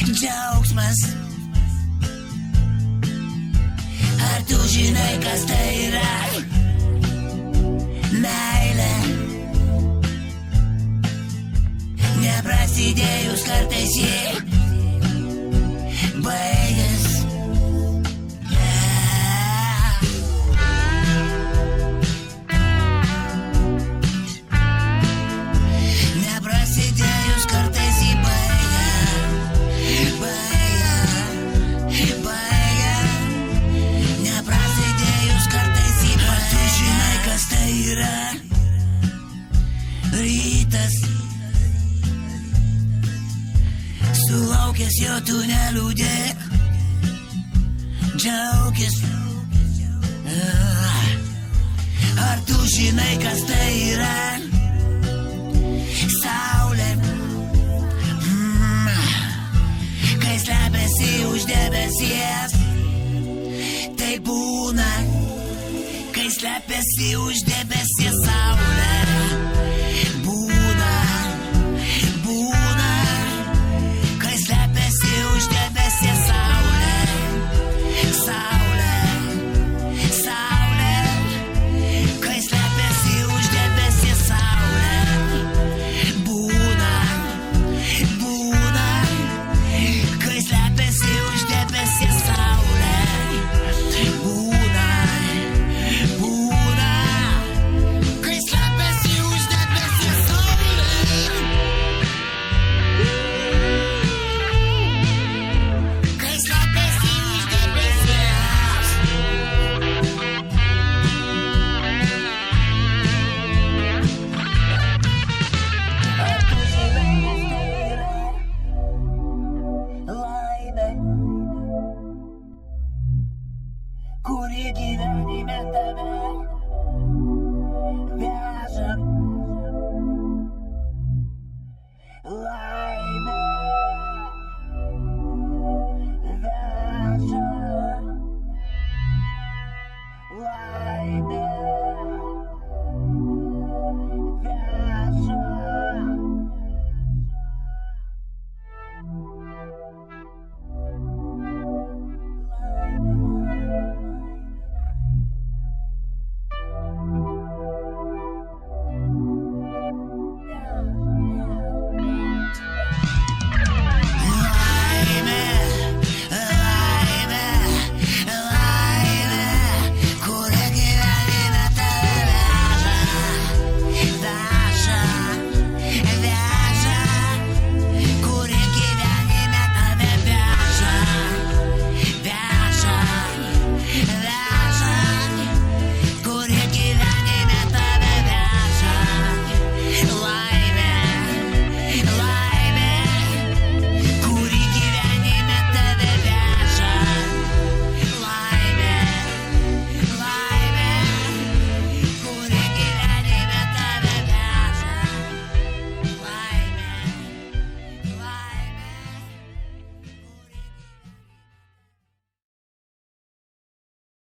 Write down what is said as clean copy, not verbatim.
Džiaugsmas. Ar tu žinai, kas tai yra? Meilė. Neprasidėjus kartais jį baigias. Neprasidėjus kartais jį baigia. Neprasidėjus kartais jį baigia. Ar tu žinai, kas tai yra? Rytas. Sulaukęs jo tu neliūdėk, džiaukis. Ar tu žinai, kas tai yra? Saulė, kai slepiasi už debesies. Tai būna, kai slepiasi už debesies saulė. Už debesies saulė, kai slepiasi už debesies saulė. Būna, kai slepiasi už debesies saulė. Būna, kai slepiasi už debesies saulė. Kuri gyvenime tave